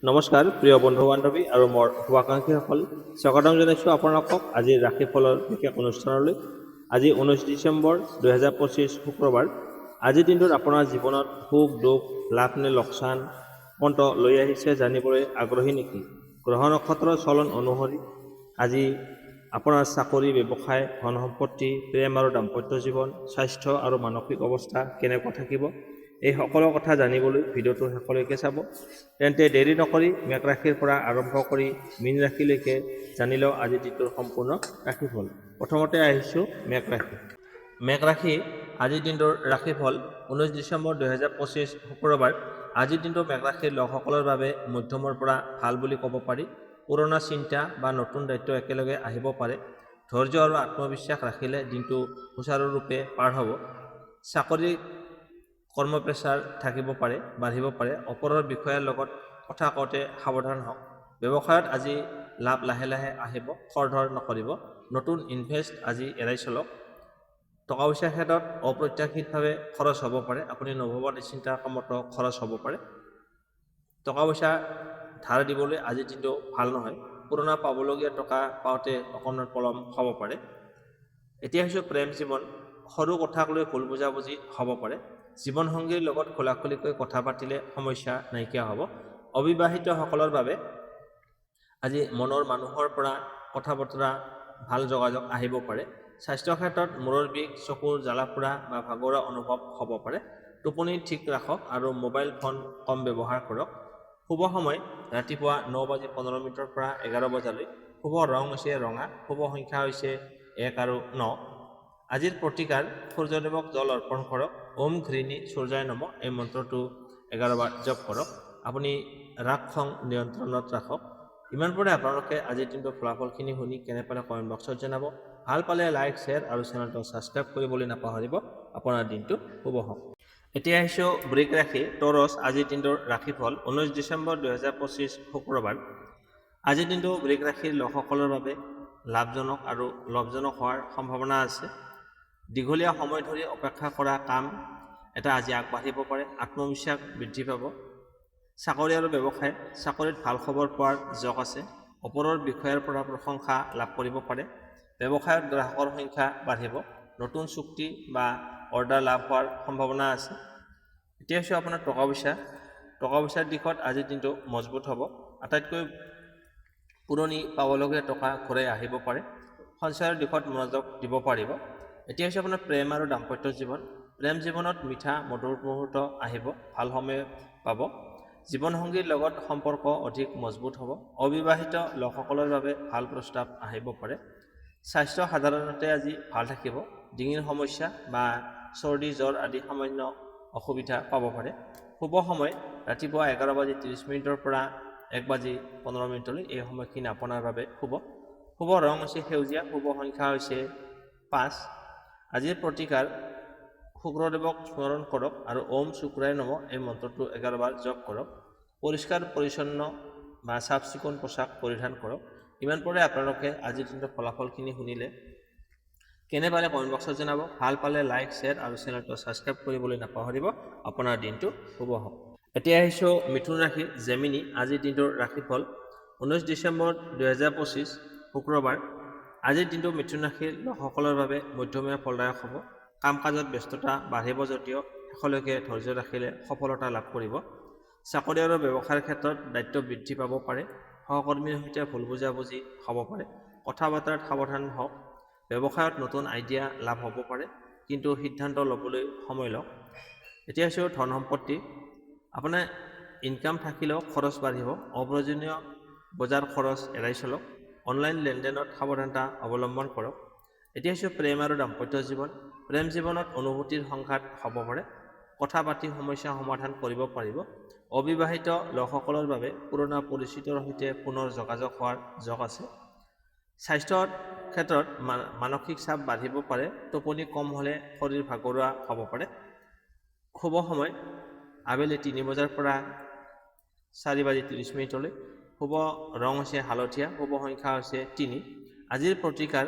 নমস্কাৰ প্ৰিয় বন্ধু বান্ধৱী আৰু মোৰ শুভাকাংক্ষীসকল, স্বাগতম জনাইছোঁ আপোনালোকক আজিৰ ৰাশি ফলৰ বিশেষ অনুষ্ঠানলৈ। আজি 19 ডিচেম্বৰ 2025 শুক্ৰবাৰ। আজিৰ দিনটোত আপোনাৰ জীৱনত সুখ দুখ লাভ নে লোকচান কোনটো লৈ আহিছে জানিবলৈ আগ্ৰহী নেকি? গ্ৰহ নক্ষত্ৰৰ চলন অনুসৰি আজি আপোনাৰ চাকৰি, ব্যৱসায়, ধন সম্পত্তি, প্ৰেম আৰু দাম্পত্য জীৱন, স্বাস্থ্য আৰু মানসিক অৱস্থা কেনেকুৱা থাকিব, এই সকলো কথা জানিবলৈ ভিডিঅ'টো শেষলৈকে চাব। তেন্তে দেৰি নকৰি মেঘ ৰাশিৰ পৰা আৰম্ভ কৰি মীন ৰাশিলৈকে জানি লওঁ আজিৰ দিনটোৰ সম্পূৰ্ণ ৰাশিফল। প্ৰথমতে আহিছোঁ মেঘ ৰাশি। মেঘ ৰাশি আজিৰ দিনটোৰ ৰাশিফল 19 ডিচেম্বৰ 2025 শুক্ৰবাৰ। আজিৰ দিনটো মেঘ ৰাশিৰ লোকসকলৰ বাবে মধ্যমৰ পৰা ভাল বুলি ক'ব পাৰি। পুৰণা চিন্তা বা নতুন দায়িত্ব একেলগে আহিব পাৰে। ধৈৰ্য আৰু আত্মবিশ্বাস ৰাখিলে দিনটো সুচাৰুৰূপে পাৰ হ'ব। চাকৰি কৰ্মপ্ৰেচাৰ থাকিব পাৰে, বাঢ়িব পাৰে। ওপৰৰ বিষয়াৰ লগত কথা কওঁতে সাৱধান হওক। ব্যৱসায়ত আজি লাভ লাহে লাহে আহিব, খৰধৰ নকৰিব। নতুন ইনভেষ্ট আজি এৰাই চলক। টকা পইচাৰ ক্ষেত্ৰত অপ্ৰত্যাশিতভাৱে খৰচ হ'ব পাৰে। আপুনি নভবা নিচিন্তা কামতো খৰচ হ'ব পাৰে। টকা পইচা ধাৰ দিবলৈ আজিৰ দিনটো ভাল নহয়। পুৰণা পাবলগীয়া টকা পাওঁতে অকণমান পলম হ'ব পাৰে। এতিয়া হৈছে প্ৰেম জীৱন। সৰু কথাক লৈ ভুল বুজাবুজি হ'ব পাৰে। জীৱনসংগীৰ লগত খোলাখুলিকৈ কথা পাতিলে সমস্যা নাইকিয়া হ'ব। অবিবাহিতসকলৰ বাবে আজি মনৰ মানুহৰ পৰা কথা বতৰা ভাল যোগাযোগ আহিব পাৰে। স্বাস্থ্য ক্ষেত্ৰত মূৰৰ বিষ, চকুৰ জ্বালা পোৰা বা ভাগৰুৱা অনুভৱ হ'ব পাৰে। টোপনি ঠিক ৰাখক আৰু মোবাইল ফোন কম ব্যৱহাৰ কৰক। শুভ সময় ৰাতিপুৱা 9:15 পৰা 11 বজালৈ। শুভ ৰং হৈছে ৰঙা। শুভ সংখ্যা হৈছে 1 আৰু 9। আজিৰ প্ৰতিকাৰ সূৰ্যদেৱক জল অৰ্পণ কৰক। ওম ঘৃণী সূৰ্যায় নমঃ এই মন্ত্ৰটো 11 বাৰ জপ কৰক। আপুনি ৰাগ খং নিয়ন্ত্ৰণত ৰাখক। ইমান পৰে আপোনালোকে আজিৰ দিনটোৰ ফলাফলখিনি শুনি কেনে পালে কমেণ্ট বক্সত জনাব। ভাল পালে লাইক, শ্বেয়াৰ আৰু চেনেলটো ছাবস্ক্ৰাইব কৰিবলৈ নাপাহৰিব। আপোনাৰ দিনটো শুভ হওক। এতিয়া আহিছোঁ বৃষ ৰাশি, টৰছ। আজিৰ দিনটোৰ ৰাশিফল 19 ডিচেম্বৰ 2025 শুক্ৰবাৰ। আজিৰ দিনটো বৃষ ৰাশিৰ লোকসকলৰ বাবে লাভজনক আৰু লাভজনক হোৱাৰ সম্ভাৱনা আছে। দীঘলীয়া সময় ধৰি অপেক্ষা কৰা কাম এটা আজি আগবাঢ়িব পাৰে। আত্মবিশ্বাস বৃদ্ধি পাব। চাকৰি আৰু ব্যৱসায়, চাকৰিত ভাল খবৰ পোৱাৰ যোগ আছে। ওপৰৰ বিষয়াৰ পৰা প্ৰশংসা লাভ কৰিব পাৰে। ব্যৱসায়ত গ্ৰাহকৰ সংখ্যা বাঢ়িব। নতুন চুক্তি বা অৰ্ডাৰ লাভ হোৱাৰ সম্ভাৱনা আছে। এতিয়া হৈছে আপোনাৰ টকা পইচা। টকা পইচাৰ দিশত আজিৰ দিনটো মজবুত হ'ব। আটাইতকৈ পুৰণি পাবলগীয়া টকা ঘূৰাই আহিব পাৰে। সঞ্চয়ৰ দিশত মনোযোগ দিব পাৰিব। এতিয়া হৈছে আপোনাৰ প্ৰেম আৰু দাম্পত্য জীৱন। প্ৰেম জীৱনত মিঠা মধুৰ মুহূৰ্ত আহিব, ভাল সময় পাব। জীৱনসংগীৰ লগত সম্পৰ্ক অধিক মজবুত হ'ব। অবিবাহিত লোকসকলৰ বাবে ভাল প্ৰস্তাৱ আহিব পাৰে। স্বাস্থ্য সাধাৰণতে আজি ভাল থাকিব। ডিঙিৰ সমস্যা বা চৰ্দি জ্বৰ আদি সামান্য অসুবিধা পাব পাৰে। শুভ সময় ৰাতিপুৱা 11:30 পৰা 1:15 এই সময়খিনি আপোনাৰ বাবে শুভ। শুভ ৰং হৈছে সেউজীয়া। শুভ সংখ্যা হৈছে 5। আজিৰ প্ৰতিকাৰ শুক্ৰদেৱক স্মৰণ কৰক আৰু ওম শুক্ৰায় নমঃ এই মন্ত্ৰটো 11 বাৰ জপ কৰক। পৰিষ্কাৰ পৰিচ্ছন্ন বা চাফ চিকুণ পোছাক পৰিধান কৰক। ইমান পৰে আপোনালোকে আজিৰ দিনটোৰ ফলাফলখিনি শুনিলে কেনে পালে কমেণ্ট বক্সত জনাব। ভাল পালে লাইক, শ্বেয়াৰ আৰু চেনেলটো ছাবস্ক্ৰাইব কৰিবলৈ নাপাহৰিব। আপোনাৰ দিনটো শুভ হওক। এতিয়া আহিছোঁ মিথুন ৰাশি, জেমিনি। আজিৰ দিনটোৰ ৰাশিফল 19 ডিচেম্বৰ 2025 শুক্ৰবাৰ। আজিৰ দিনটো মিথুন ৰাশিৰ লোকসকলৰ বাবে মধ্যমীয়া ফলদায়ক হ'ব। কাম কাজত ব্যস্ততা বাঢ়িব যদিও শেষলৈকে ধৈৰ্য ৰাখিলে সফলতা লাভ কৰিব। চাকৰি আৰু ব্যৱসায়ৰ ক্ষেত্ৰত দায়িত্ব বৃদ্ধি পাব পাৰে। সহকৰ্মীৰ সৈতে ভুল বুজাবুজি হ'ব পাৰে। কথা বতৰাত সাৱধান হওক। ব্যৱসায়ত নতুন আইডিয়া লাভ হ'ব পাৰে, কিন্তু সিদ্ধান্ত ল'বলৈ সময় লওক। এতিয়া হৈছে ধন সম্পত্তি। আপোনাৰ ইনকাম থাকিলেও খৰচ বাঢ়িব। অপ্ৰয়োজনীয় বজাৰ খৰচ এৰাই চলক। অনলাইন লেনদেনত সাৱধানতা অৱলম্বন কৰক। এতিয়া হৈছে প্ৰেম আৰু দাম্পত্য জীৱন। প্ৰেম জীৱনত অনুভূতিৰ সংঘাত হ'ব পাৰে। কথা পাতি সমস্যা সমাধান কৰিব পাৰিব। অবিবাহিত লোকসকলৰ বাবে পুৰণা পৰিচিতৰ সৈতে পুনৰ যোগাযোগ হোৱাৰ যোগ আছে। স্বাস্থ্যৰ ক্ষেত্ৰত মানসিক চাপ বাঢ়িব পাৰে। টোপনি কম হ'লে শৰীৰ ভাগৰুৱা হ'ব পাৰে। শুভ সময় আবেলি 3 বজাৰ পৰা 4:30 শুভ ৰং হৈছে হালধীয়া। শুভ সংখ্যা হৈছে 3। আজিৰ প্ৰতিকাৰ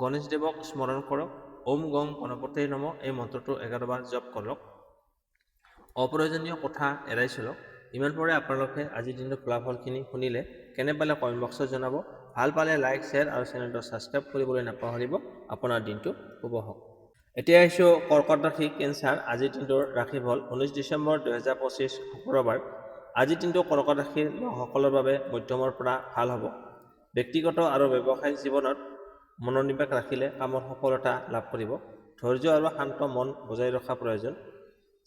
গণেশদেৱক স্মৰণ কৰক। ওম গং গণপতে নমঃ এই মন্ত্ৰটো 11 বাৰ জপ কৰক। অপ্ৰয়োজনীয় কথা এৰাই চলক। ইমান পৰে আপোনালোকে আজিৰ দিনটোৰ ফলাফলখিনি শুনিলে কেনে পালে কমেণ্ট বক্সত জনাব। ভাল পালে লাইক, শ্বেয়াৰ আৰু চেনেলটো ছাবস্ক্ৰাইব কৰিবলৈ নাপাহৰিব। আপোনাৰ দিনটো শুভ হওক। এতিয়া আহিছোঁ কৰ্কট ৰাশি কেঞ্চাৰ আজিৰ দিনটোৰ ৰাশিফল 19 ডিচেম্বৰ 2025 শুক্ৰবাৰ। আজিৰ দিনটো কৰ্কট ৰাশিৰ লোকসকলৰ বাবে মধ্যমৰ পৰা ভাল হ'ব। ব্যক্তিগত আৰু ব্যৱসায়িক জীৱনত মনোনিৱেশ ৰাখিলে কামৰ সফলতা লাভ কৰিব। ধৈৰ্য আৰু শান্ত মন বজাই ৰখা প্ৰয়োজন।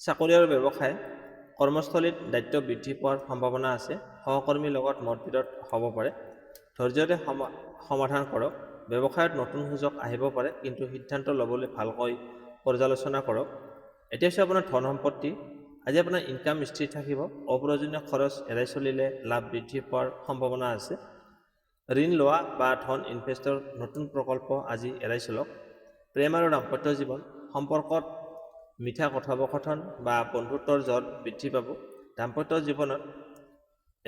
চাকৰি আৰু ব্যৱসায় কৰ্মস্থলীত দায়িত্ব বৃদ্ধি পোৱাৰ সম্ভাৱনা আছে। সহকৰ্মীৰ লগত মতবিৰোধ হ'ব পাৰে। ধৈৰ্যৰে সমাধান কৰক। ব্যৱসায়ত নতুন সুযোগ আহিব পাৰে, কিন্তু সিদ্ধান্ত ল'বলৈ ভালকৈ পৰ্যালোচনা কৰক। এতিয়া হৈছে আপোনাৰ ধন সম্পত্তি। আজি আপোনাৰ ইনকাম স্থিৰ থাকিব। অপ্ৰয়োজনীয় খৰচ এৰাই চলিলে লাভ বৃদ্ধি পোৱাৰ সম্ভাৱনা আছে। ঋণ লোৱা বা ধন ইনভেষ্টৰ নতুন প্ৰকল্প আজি এৰাই চলক। প্ৰেম আৰু দাম্পত্য জীৱন সম্পৰ্কত মিঠা কথোপকথন বা বন্ধুত্বৰ জল বৃদ্ধি পাব। দাম্পত্য জীৱনত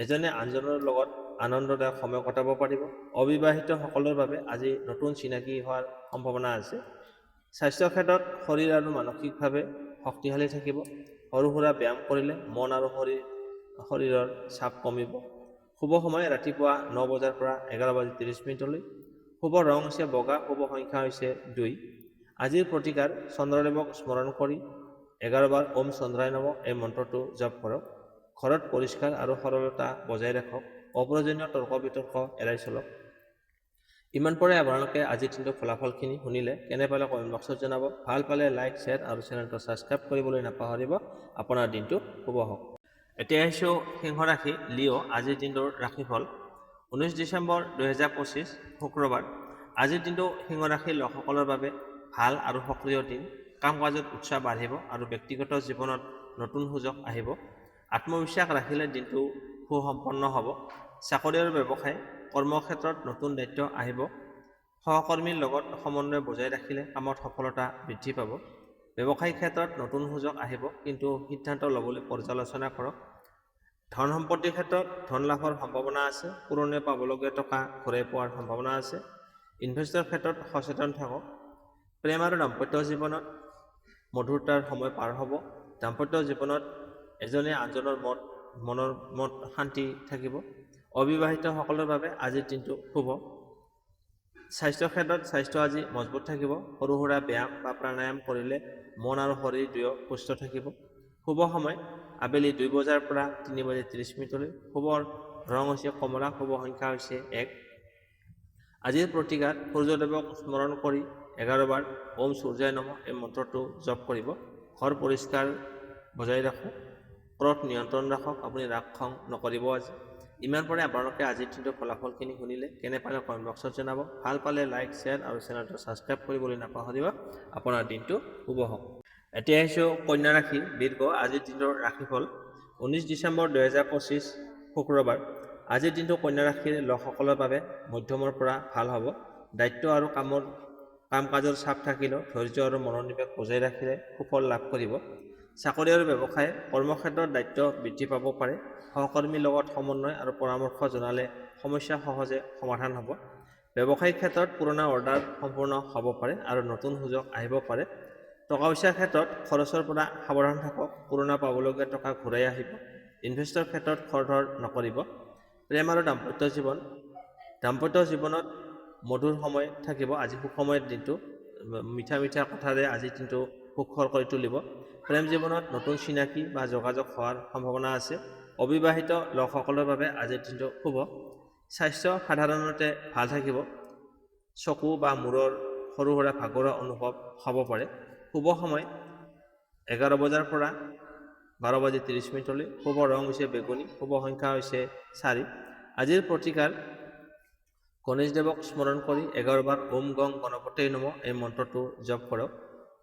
এজনে আনজনৰ লগত আনন্দদায়ক সময় কটাব পাৰিব। অবিবাহিতসকলৰ বাবে আজি নতুন চিনাকি হোৱাৰ সম্ভাৱনা আছে। স্বাস্থ্যৰ ক্ষেত্ৰত শৰীৰ আৰু মানসিকভাৱে শক্তিশালী থাকিব। সৰু সুৰা ব্যায়াম কৰিলে মন আৰু শৰীৰৰ চাপ কমিব। শুভ সময় ৰাতিপুৱা 9 বজাৰ পৰা 11:30 শুভ ৰং হৈছে বগা। শুভ সংখ্যা হৈছে 2। আজিৰ প্ৰতিকাৰ চন্দ্ৰদেৱক স্মৰণ কৰি 11 বাৰ ওম চন্দ্ৰায় নমঃ এই মন্ত্ৰটো জপ কৰক। ঘৰত পৰিষ্কাৰ আৰু সৰলতা বজাই ৰাখক। অপ্ৰয়োজনীয় তৰ্ক বিতৰ্ক এৰাই চলক। ইমান পৰে আপোনালোকে আজিৰ দিনটোৰ ফলাফলখিনি শুনিলে কেনে পালে কমেণ্ট বক্সত জনাব। ভাল পালে লাইক, শ্বেয়াৰ আৰু চেনেলটো ছাবস্ক্ৰাইব কৰিবলৈ নাপাহৰিব। আপোনাৰ দিনটো শুভ হওক। এতিয়া আহিছোঁ সিংহ ৰাশি লিঅ' আজিৰ দিনটোৰ ৰাশিফল 19 ডিচেম্বৰ 2025 শুক্ৰবাৰ। আজিৰ দিনটো সিংহ ৰাশিৰ লোকসকলৰ বাবে ভাল আৰু সক্ৰিয় দিন। কাম কাজত উৎসাহ বাঢ়িব আৰু ব্যক্তিগত জীৱনত নতুন সুযোগ আহিব। আত্মবিশ্বাস ৰাখিলে দিনটো সুসম্পন্ন হ'ব। চাকৰি আৰু ব্যৱসায় কৰ্মক্ষেত্ৰত নতুন দায়িত্ব আহিব। সহকৰ্মীৰ লগত সমন্বয় বজাই ৰাখিলে কামত সফলতা বৃদ্ধি পাব। ব্যৱসায়িক ক্ষেত্ৰত নতুন সুযোগ আহিব, কিন্তু সিদ্ধান্ত ল'বলৈ পৰ্যালোচনা কৰক। ধন সম্পত্তিৰ ক্ষেত্ৰত ধন লাভৰ সম্ভাৱনা আছে। পুৰণি পাবলগীয়া টকা ঘূৰাই পোৱাৰ সম্ভাৱনা আছে। ইনভেষ্টৰ ক্ষেত্ৰত সচেতন থাকক। প্ৰেম আৰু দাম্পত্য জীৱনত মধুৰতাৰ সময় পাৰ হ'ব। দাম্পত্য জীৱনত এজনে আনজনৰ মনৰ শান্তি থাকিব। অবিবাহিতসকলৰ বাবে আজিৰ দিনটো শুভ। স্বাস্থ্যৰ ক্ষেত্ৰত স্বাস্থ্য আজি মজবুত থাকিব। সৰু সুৰা ব্যায়াম বা প্ৰাণায়াম কৰিলে মন আৰু শৰীৰ দুয়ো সুস্থ থাকিব। শুভ সময় আবেলি 2 বজাৰ পৰা 3:30 শুভ ৰং হৈছে কমলা। শুভ সংখ্যা হৈছে 1। আজিৰ প্ৰতিকাৰ সূৰ্যদেৱক স্মৰণ কৰি 11 বাৰ ওম সূৰ্যায় নমঃ এই মন্ত্ৰটো জপ কৰিব। ঘৰ পৰিষ্কাৰ বজাই ৰাখক। ক্ৰোধ নিয়ন্ত্ৰণ ৰাখক। আপুনি ৰাগ খং নকৰিব আজি। ইমান পৰে আপোনালোকে আজিৰ দিনটোৰ ফলাফলখিনি শুনিলে কেনে পালে কমেণ্ট বক্সত জনাব। ভাল পালে লাইক, শ্বেয়াৰ আৰু চেনেলটো ছাবস্ক্ৰাইব কৰিবলৈ নাপাহৰিব। আপোনাৰ দিনটো শুভ হওক। এতিয়া আহিছোঁ কন্যা ৰাশি বীৰ্ঘ আজিৰ দিনটোৰ ৰাশিফল 19 ডিচেম্বৰ 2025 শুক্ৰবাৰ। আজিৰ দিনটো কন্যা ৰাশিৰ লোকসকলৰ বাবে মধ্যমৰ পৰা ভাল হ'ব। দায়িত্ব আৰু কাম কাজৰ চাপ থাকিলেও ধৈৰ্য আৰু মনোনিৱেশ বজাই ৰাখিলে সুফল লাভ কৰিব। চাকৰি আৰু ব্যৱসায় কৰ্মক্ষেত্ৰত দায়িত্ব বৃদ্ধি পাব পাৰে। সহকৰ্মীৰ লগত সমন্বয় আৰু পৰামৰ্শ জনালে সমস্যা সহজে সমাধান হ'ব। ব্যৱসায়িক ক্ষেত্ৰত পুৰণা অৰ্ডাৰ সম্পূৰ্ণ হ'ব পাৰে আৰু নতুন সুযোগ আহিব পাৰে। টকা পইচাৰ ক্ষেত্ৰত খৰচৰ পৰা সাৱধান থাকক। পুৰণা পাবলগীয়া টকা ঘূৰাই আহিব। ইনভেষ্টৰ ক্ষেত্ৰত খৰধৰ নকৰিব। প্ৰেম আৰু দাম্পত্য জীৱনত মধুৰ সময় থাকিব। আজি সুসময়ৰ দিনটো মিঠা কথাৰে আজিৰ দিনটো সুখৰ কৰি তুলিব। প্ৰেম জীৱনত নতুন চিনাকি বা যোগাযোগ হোৱাৰ সম্ভাৱনা আছে। অবিবাহিত লোকসকলৰ বাবে আজিৰ দিনটো শুভ। স্বাস্থ্য সাধাৰণতে ভাল থাকিব। চকু বা মূৰৰ সৰু সুৰা ভাগৰুৱা অনুভৱ হ'ব পাৰে। শুভ সময় 11 বজাৰ পৰা 12:30 শুভ ৰং হৈছে বেগুনী। শুভ সংখ্যা হৈছে 4। আজিৰ প্ৰতিকাৰ গণেশদেৱক স্মৰণ কৰি 11 বাৰ ওম গং গণপতয়ে নমঃ এই মন্ত্ৰটো জপ কৰক।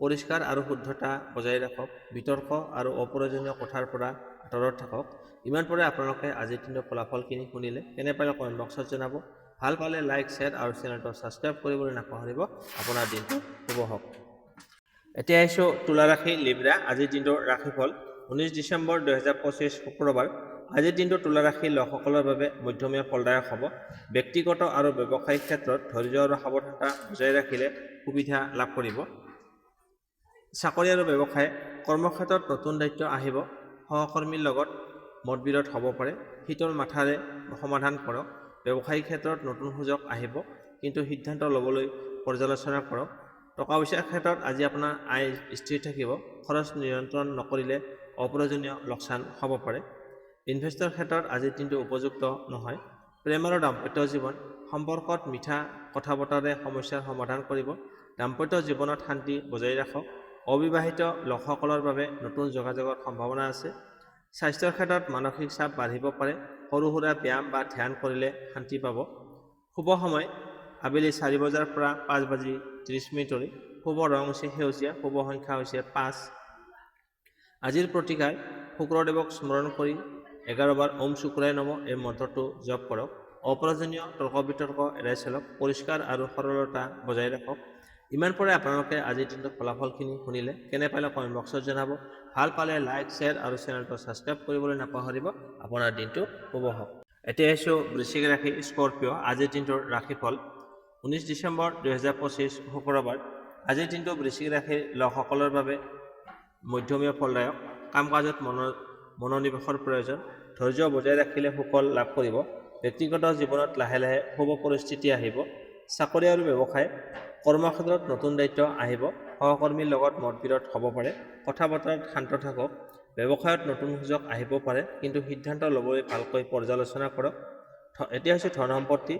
পৰিষ্কাৰ আৰু শুদ্ধতা বজাই ৰাখক। বিতৰ্ক আৰু অপ্ৰয়োজনীয় কথাৰ পৰা আঁতৰত থাকক। ইমান পৰে আপোনালোকে আজিৰ দিনটোৰ ফলাফলখিনি শুনিলে কেনে পালে কমেণ্ট বক্সত জনাব। ভাল পালে লাইক, শ্বেয়াৰ আৰু চেনেলটো ছাবস্ক্ৰাইব কৰিবলৈ নাপাহৰিব। আপোনাৰ দিনটো শুভ হওক। এতিয়া আহিছোঁ তুলা ৰাশি লিব্ৰা আজিৰ দিনটোৰ ৰাশিফল 19 ডিচেম্বৰ 2025 শুক্ৰবাৰ। আজিৰ দিনটো তুলা ৰাশিৰ লোকসকলৰ বাবে মধ্যমীয়া ফলদায়ক হ'ব। ব্যক্তিগত আৰু ব্যৱসায়িক ক্ষেত্ৰত ধৈৰ্য আৰু সাৱধানতা বজাই ৰাখিলে সুবিধা লাভ কৰিব। চাকৰি আৰু ব্যৱসায় কৰ্মক্ষেত্ৰত নতুন দায়িত্ব আহিব। সহকৰ্মীৰ লগত মতবিৰোধ হ'ব পাৰে, শীতল মাথাৰে সমাধান কৰক। ব্যৱসায়িক ক্ষেত্ৰত নতুন সুযোগ আহিব, কিন্তু সিদ্ধান্ত ল'বলৈ পৰ্যালোচনা কৰক। টকা পইচাৰ ক্ষেত্ৰত আজি আপোনাৰ আয় স্থিৰ থাকিব, খৰচ নিয়ন্ত্ৰণ নকৰিলে অপ্ৰয়োজনীয় লোকচান হ'ব পাৰে। ইনভেষ্টৰ ক্ষেত্ৰত আজিৰ দিনটো উপযুক্ত নহয়। প্ৰেম আৰু দাম্পত্য জীৱন, সম্পৰ্কত মিঠা কথা বতৰাৰে সমস্যাৰ সমাধান কৰিব। দাম্পত্য জীৱনত শান্তি বজাই ৰাখক। অবিবাহিত লোকসকলৰ বাবে নতুন যোগাযোগৰ সম্ভাৱনা আছে। স্বাস্থ্যৰ ক্ষেত্ৰত মানসিক চাপ বাঢ়িব পাৰে, সৰু সুৰা ব্যায়াম বা ধ্যান কৰিলে শান্তি পাব। শুভ সময় আবেলি 4 বজাৰ পৰা 5:30 শুভ ৰং হৈছে সেউজীয়া, শুভ সংখ্যা হৈছে 5। আজিৰ প্ৰতিকাৰ শুক্ৰদেৱক স্মৰণ কৰি 11 বাৰ ওম শুক্ৰায় নমঃ এই মন্ত্ৰটো জপ কৰক। অপ্ৰয়োজনীয় তৰ্ক বিতৰ্ক এৰাই চলক, পৰিষ্কাৰ আৰু সৰলতা বজাই ৰাখক। ইমান পৰে আপোনালোকে আজিৰ দিনটোৰ ফলাফলখিনি শুনিলে, কেনে পালে কমেণ্ট বক্সত জনাব। ভাল পালে লাইক, শ্বেয়াৰ আৰু চেনেলটো ছাবস্ক্ৰাইব কৰিবলৈ নাপাহৰিব। আপোনাৰ দিনটো শুভ হওক। এতিয়া আহিছোঁ বৃশ্চিক ৰাশি স্কৰপিঅ'। আজিৰ দিনটোৰ ৰাশিফল 19 ডিচেম্বৰ 2025 শুক্ৰবাৰ। আজিৰ দিনটো বৃশ্চিক ৰাশিৰ লোকসকলৰ বাবে মধ্যমীয়া ফলদায়ক। কাম কাজত মনোনিৱেশৰ প্ৰয়োজন। ধৈৰ্য বজাই ৰাখিলে সুফল লাভ কৰিব। ব্যক্তিগত জীৱনত লাহে লাহে শুভ পৰিস্থিতি আহিব। চাকৰি আৰু ব্যৱসায়, কৰ্মক্ষেত্ৰত নতুন দায়িত্ব আহিব। সহকৰ্মীৰ লগত মতবিৰোধ হ'ব পাৰে, কথা বতৰাত শান্ত থাকক। ব্যৱসায়ত নতুন সুযোগ আহিব পাৰে, কিন্তু সিদ্ধান্ত ল'বলৈ ভালকৈ পৰ্যালোচনা কৰক। এতিয়া হৈছে ধন সম্পত্তি,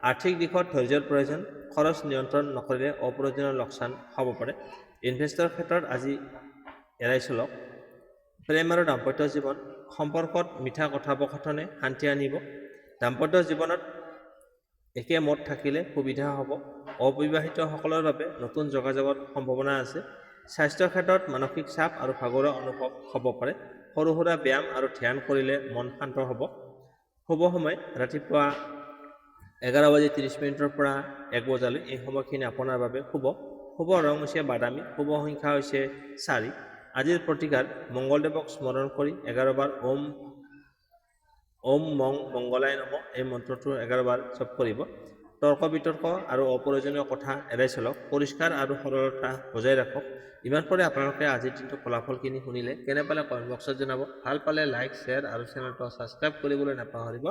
আৰ্থিক দিশত ধৈৰ্যৰ প্ৰয়োজন। খৰচ নিয়ন্ত্ৰণ নকৰিলে অপ্ৰয়োজনীয় লোকচান হ'ব পাৰে। ইনভেষ্টৰ ক্ষেত্ৰত আজি এৰাই চলক। প্ৰেম আৰু দাম্পত্য জীৱন, সম্পৰ্কত মিঠা কথোপকথনে শান্তি আনিব। দাম্পত্য জীৱনত একে মত থাকিলে সুবিধা হ'ব। অবিবাহিতসকলৰ বাবে নতুন যোগাযোগৰ সম্ভাৱনা আছে। স্বাস্থ্যৰ ক্ষেত্ৰত মানসিক চাপ আৰু ভাগৰুৱা অনুভৱ হ'ব পাৰে। সৰু সুৰা ব্যায়াম আৰু ধ্যান কৰিলে মন শান্ত হ'ব। শুভ সময় ৰাতিপুৱা 11:30 পৰা 1 বজালৈ এই সময়খিনি আপোনাৰ বাবে শুভ। শুভ ৰং হৈছে বাদামী, শুভ সংখ্যা হৈছে 4। আজিৰ প্ৰতিকাৰ মংগলদেৱক স্মৰণ কৰি 11 বাৰ ওম মংগলায় নমঃ এই মন্ত্ৰটো 11 বাৰ জপ কৰিব। তৰ্ক বিতৰ্ক আৰু অপ্ৰয়োজনীয় কথা এৰাই চলক, পৰিষ্কাৰ আৰু সৰলতা বজাই ৰাখক। ইমান পৰে আপোনালোকে আজিৰ দিনটোৰ ফলাফলখিনি শুনিলে, কেনে পালে কমেণ্ট বক্সত জনাব। ভাল পালে লাইক, শ্বেয়াৰ আৰু চেনেলটো ছাবস্ক্ৰাইব কৰিবলৈ নাপাহৰিব।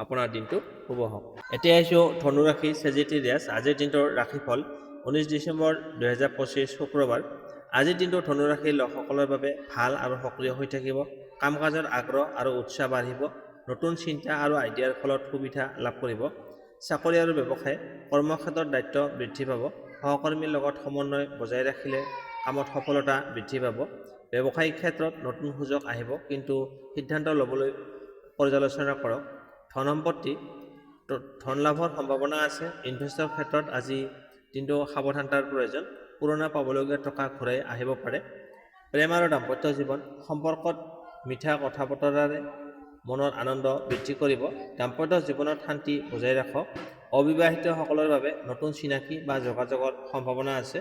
আপোনাৰ দিনটো শুভ হওক। এতিয়া আহিছোঁ ধনুৰাশি ছেজিটেৰিয়াছ। আজিৰ দিনটোৰ ৰাশিফল 19 ডিচেম্বৰ 2025 শুক্ৰবাৰ। আজিৰ দিনটো ধনুৰাশিৰ লোকসকলৰ বাবে ভাল আৰু সক্ৰিয় হৈ থাকিব। কাম কাজৰ আগ্ৰহ আৰু উৎসাহ বাঢ়িব। নতুন চিন্তা আৰু আইডিয়াৰ ফলত সুবিধা লাভ কৰিব। চাকৰি আৰু ব্যৱসায়, কৰ্মক্ষেত্ৰত দায়িত্ব বৃদ্ধি পাব। সহকৰ্মীৰ লগত সমন্বয় বজাই ৰাখিলে কামত সফলতা বৃদ্ধি পাব। ব্যৱসায়িক ক্ষেত্ৰত নতুন সুযোগ আহিব, কিন্তু সিদ্ধান্ত ল'বলৈ পৰ্যালোচনা কৰক। ধন সম্পত্তি, ধন লাভৰ সম্ভাৱনা আছে। ইনভেষ্টৰ ক্ষেত্ৰত আজি দিনটো সাৱধানতাৰ প্ৰয়োজন। পুৰণা পাবলগীয়া টকা ঘূৰাই আহিব পাৰে। প্ৰেম আৰু দাম্পত্য জীৱন, সম্পৰ্কত মিঠা কথা বতৰাৰে মনৰ আনন্দ বৃদ্ধি কৰিব। দাম্পত্য জীৱনত শান্তি বজাই ৰাখক। অবিবাহিতসকলৰ বাবে নতুন চিনাকি বা যোগাযোগৰ সম্ভাৱনা আছে।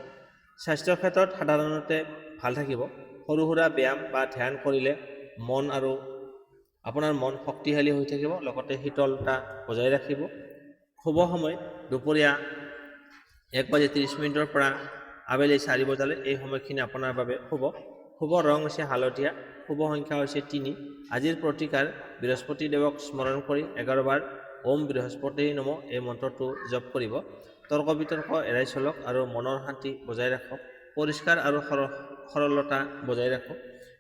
স্বাস্থ্যৰ ক্ষেত্ৰত সাধাৰণতে ভাল থাকিব। সৰু সুৰা ব্যায়াম বা ধ্যান কৰিলে আপোনাৰ মন শক্তিশালী হৈ থাকিব, লগতে শীতলতা বজাই ৰাখিব। শুভ সময় দুপৰীয়া 1:30 পৰা আবেলি 4 বজালৈ এই সময়খিনি আপোনাৰ বাবে শুভ। শুভ ৰং হৈছে হালধীয়া, শুভ সংখ্যা হৈছে 3। আজিৰ প্ৰতিকাৰ বৃহস্পতিদেৱক স্মৰণ কৰি 11 বাৰ ওম বৃহস্পতি নমঃ এই মন্ত্ৰটো জপ কৰিব। তৰ্ক বিতৰ্ক এৰাই চলক আৰু মনৰ শান্তি বজাই ৰাখক। পৰিষ্কাৰ আৰু সৰলতা বজাই ৰাখক।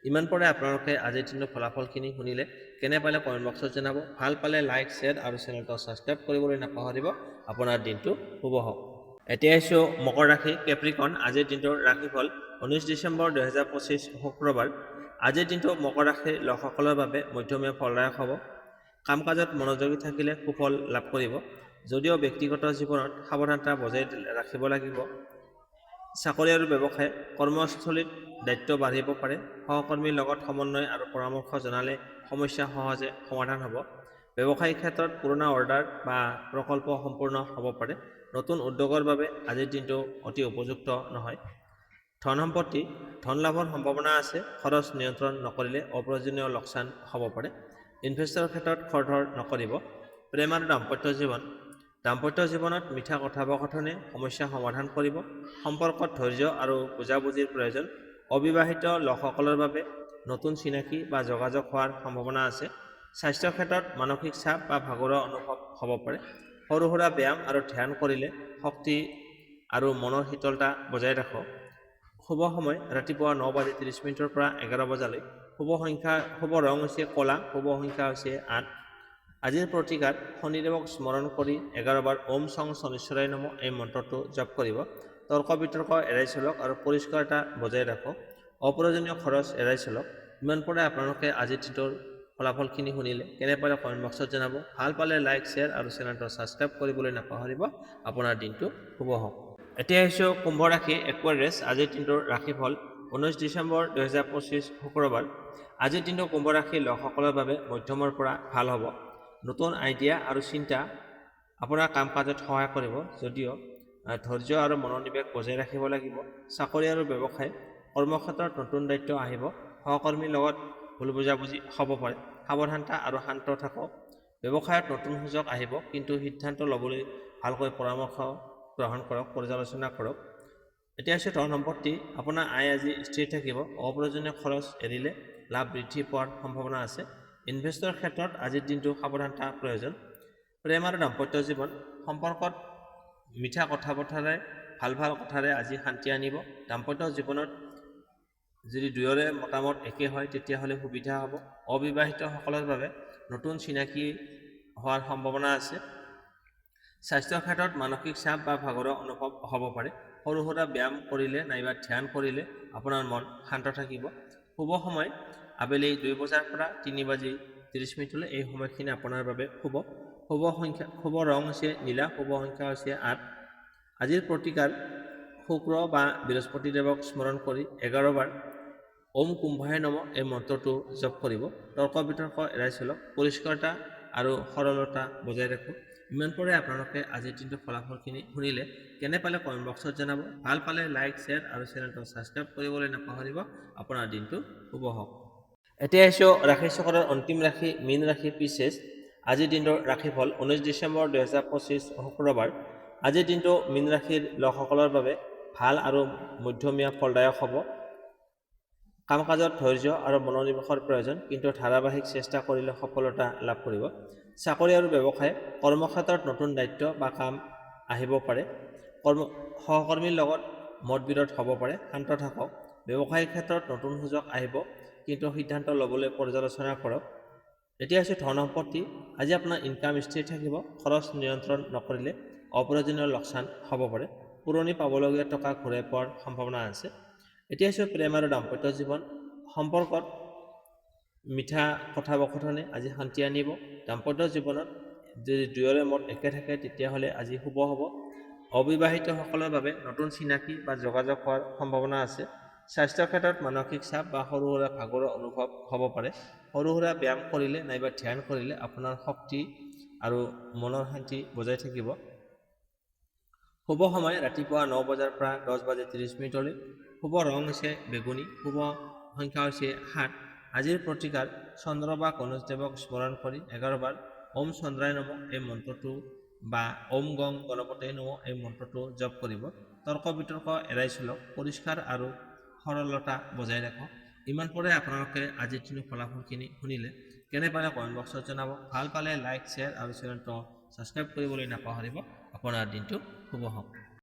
ইমান পৰে আপোনালোকে আজিৰ দিনটোৰ ফলাফলখিনি শুনিলে, কেনে পালে কমেণ্ট বক্সত জনাব। ভাল পালে লাইক, শ্বেয়াৰ আৰু চেনেলটো ছাবস্ক্ৰাইব কৰিবলৈ নাপাহৰিব। আপোনাৰ দিনটো শুভ হওক। এতিয়া আহিছোঁ মকৰ ৰাশি কেপ্ৰিকন। আজিৰ দিনটোৰ ৰাশিফল 19 ডিচেম্বৰ 2025 শুক্ৰবাৰ। আজিৰ দিনটো মকৰ ৰাশিৰ লোকসকলৰ বাবে মধ্যমীয়া ফলদায়ক হ'ব। কাম কাজত মনোযোগী থাকিলে সুফল লাভ কৰিব, যদিও ব্যক্তিগত জীৱনত সাৱধানতা বজাই ৰাখিব লাগিব। চাকৰি আৰু ব্যৱসায়, কৰ্মস্থলীত দায়িত্ব বাঢ়িব পাৰে। সহকৰ্মীৰ লগত সমন্বয় আৰু পৰামৰ্শ জনালে সমস্যা সহজে সমাধান হ'ব। ব্যৱসায়িক ক্ষেত্ৰত পুৰণা অৰ্ডাৰ বা প্ৰকল্প সম্পূৰ্ণ হ'ব পাৰে। নতুন উদ্যোগৰ বাবে আজিৰ দিনটো অতি উপযুক্ত নহয়। ধন সম্পত্তি, ধন লাভৰ সম্ভাৱনা আছে। খৰচ নিয়ন্ত্ৰণ নকৰিলে অপ্ৰয়োজনীয় লোকচান হ'ব পাৰে। ইনভেষ্টৰ ক্ষেত্ৰত খৰধৰ নকৰিব। প্ৰেম আৰু দাম্পত্য জীৱন, দাম্পত্য জীৱনত মিঠা কথোপকথনে সমস্যা সমাধান কৰিব। সম্পৰ্কত ধৈৰ্য আৰু বুজাবুজিৰ প্ৰয়োজন। অবিবাহিত লোকসকলৰ বাবে নতুন চিনাকি বা যোগাযোগ হোৱাৰ সম্ভাৱনা আছে। স্বাস্থ্যৰ ক্ষেত্ৰত মানসিক চাপ বা ভাগৰুৱা অনুভৱ হ'ব পাৰে। সৰু সুৰা ব্যায়াম আৰু ধ্যান কৰিলে শক্তি আৰু মনৰ শীতলতা বজাই ৰাখক। শুভ সময় ৰাতিপুৱা 9:30 পৰা 11 বজালৈ। শুভ ৰং হৈছে কলা, শুভ সংখ্যা হৈছে 8। আজিৰ প্ৰতিকাৰ শনিদেৱক স্মৰণ কৰি 11 বাৰ ওম সং শনিশ্বৰায় নমঃ এই মন্ত্ৰটো জপ কৰিব। তৰ্ক বিতৰ্ক এৰাই চলক আৰু পৰিষ্কাৰতা বজাই ৰাখক। অপ্ৰয়োজনীয় খৰচ এৰাই চলক। ইমান পৰে আপোনালোকে আজিৰ দিনটোৰ ফলাফলখিনি শুনিলে কেনে পালে কমেণ্ট বক্সত জনাব। ভাল পালে লাইক, শ্বেয়াৰ আৰু চেনেলটো ছাবস্ক্ৰাইব কৰিবলৈ নাপাহৰিব। আপোনাৰ দিনটো শুভ হওক। এতিয়া আহিছোঁ কুম্ভ ৰাশি একুৱাৰিয়াছ। আজিৰ দিনটোৰ ৰাশিফল 19 ডিচেম্বৰ 2025 শুক্ৰবাৰ। আজিৰ দিনটো কুম্ভ ৰাশিৰ লোকসকলৰ বাবে মধ্যমৰ পৰা ভাল হ'ব। নতুন আইডিয়া আৰু চিন্তা আপোনাৰ কাম কাজত সহায় কৰিব, যদিও ধৈৰ্য আৰু মনোনিৱেশ বজাই ৰাখিব লাগিব। চাকৰি আৰু ব্যৱসায় কৰ্মক্ষেত্ৰত নতুন দায়িত্ব আহিব। সহকৰ্মীৰ লগত ভুল বুজাবুজি হ'ব পাৰে। সাৱধানতা আৰু শান্ত থাকক। ব্যৱসায়ত নতুন সুযোগ আহিব, কিন্তু সিদ্ধান্ত ল'বলৈ ভালকৈ পৰামৰ্শ গ্ৰহণ কৰক, পৰ্যালোচনা কৰক। এতিয়া হৈছে ধন সম্পত্তি। আপোনাৰ আয় আজি স্থিৰ থাকিব। অপ্ৰয়োজনীয় খৰচ এৰিলে লাভ বৃদ্ধি পোৱাৰ সম্ভাৱনা আছে। ইনভেষ্টৰ ক্ষেত্ৰত আজিৰ দিনটো সাৱধানতা প্ৰয়োজন। প্ৰেম আৰু দাম্পত্য জীৱন সম্পৰ্কত মিঠা কথা বতৰাৰে ভাল কথাৰে আজি শান্তি আনিব। দাম্পত্য জীৱনত যদি দুয়োৰে মতামত একে হয় তেতিয়াহ'লে সুবিধা হ'ব। অবিবাহিতসকলৰ বাবে নতুন চিনাকি হোৱাৰ সম্ভাৱনা আছে। স্বাস্থ্যৰ ক্ষেত্ৰত মানসিক চাপ বা ভাগৰুৱা অনুভৱ হ'ব পাৰে। সৰু সুৰা ব্যায়াম কৰিলে নাইবা ধ্যান কৰিলে আপোনাৰ মন শান্ত থাকিব। শুভ সময় আবেলি 2 বজাৰ পৰা 3:30 এই সময়খিনি আপোনাৰ বাবে শুভ ৰং হৈছে নীলা, শুভ সংখ্যা হৈছে 8। আজিৰ প্ৰতিকাৰ শুক্ৰ বা বৃহস্পতিদেৱক স্মৰণ কৰি 11 বাৰ ওম কুম্ভায় নমঃ এই মন্ত্ৰটো জপ কৰিব। তৰ্ক বিতৰ্ক এৰাই চলক। পৰিষ্কাৰতা আৰু সৰলতা বজাই ৰাখক। ইমান পৰে আপোনালোকে আজিৰ দিনটোৰ ফলাফলখিনি শুনিলে কেনে পালে কমেণ্ট বক্সত জনাব। ভাল পালে লাইক, শ্বেয়াৰ আৰু চেনেলটো ছাবস্ক্ৰাইব কৰিবলৈ নাপাহৰিব। আপোনাৰ দিনটো শুভ হওক। এতিয়া আহিছোঁ ৰাশি চক্ৰৰ অন্তিম ৰাশি মীন ৰাশি পিছেছ। আজিৰ দিনটোৰ ৰাশিফল 19 ডিচেম্বৰ 2025 শুক্ৰবাৰ। আজিৰ দিনটো মীন ৰাশিৰ লোকসকলৰ বাবে ভাল আৰু মধ্যমীয়া ফলদায়ক হ'ব। কাম কাজত ধৈৰ্য আৰু মনোনিৱেশৰ প্ৰয়োজন, কিন্তু ধাৰাবাহিক চেষ্টা কৰিলে সফলতা লাভ কৰিব। চাকৰি আৰু ব্যৱসায় কৰ্মক্ষেত্ৰত নতুন দায়িত্ব বা কাম আহিব পাৰে। সহকৰ্মীৰ লগত মতবিৰোধ হ'ব পাৰে। শান্ত থাকক। ব্যৱসায়িক ক্ষেত্ৰত নতুন সুযোগ আহিব, কিন্তু সিদ্ধান্ত ল'বলৈ পৰ্যালোচনা কৰক। এতিয়া হৈছে ধন সম্পত্তি। আজি আপোনাৰ ইনকাম স্থিৰ থাকিব। খৰচ নিয়ন্ত্ৰণ নকৰিলে অপ্ৰয়োজনীয় লোকচান হ'ব পাৰে। পুৰণি পাবলগীয়া টকা ঘূৰাই পোৱাৰ সম্ভাৱনা আছে। এতিয়া হৈছে প্ৰেম আৰু দাম্পত্য জীৱন সম্পৰ্কত মিঠা কথোপকথনে আজি শান্তি আনিব। দাম্পত্য জীৱনত যদি দুয়োৰে মত একে থাকে তেতিয়াহ'লে আজি শুভ হ'ব। অবিবাহিতসকলৰ বাবে নতুন চিনাকি বা যোগাযোগ হোৱাৰ সম্ভাৱনা আছে। স্বাস্থ্যৰ ক্ষেত্ৰত মানসিক চাপ বা সৰু সুৰা ভাগৰুৱা অনুভৱ হ'ব পাৰে। সৰু সুৰা ব্যায়াম কৰিলে নাইবা ধ্যান কৰিলে আপোনাৰ শক্তি আৰু মনৰ শান্তি বজাই থাকিব। শুভ সময় ৰাতিপুৱা 9 বজাৰ পৰা 10:30 শুভ ৰং হৈছে বেগুনী, শুভ সংখ্যা হৈছে 7। আজিৰ প্ৰতিকাৰ চন্দ্ৰ বা গণেশদেৱক স্মৰণ কৰি 11 বাৰ ওম চন্দ্ৰায় নমঃ এই মন্ত্ৰটো বা ওম গং গণপতয়ে নমঃ এই মন্ত্ৰটো জপ কৰিব। তৰ্ক বিতৰ্ক এৰাই চলক। পৰিষ্কাৰ আৰু সৰলতা বজাই ৰাখক। ইমান পৰে আপোনালোকে আজিৰ দিনৰ ফলাফলখিনি শুনিলে কেনে পালে কমেণ্ট বক্সত জনাব। ভাল পালে লাইক, শ্বেয়াৰ আৰু চেনেলটো ছাবস্ক্ৰাইব কৰিবলৈ নাপাহৰিব। আপোনাৰ দিনটো শুভ হওক।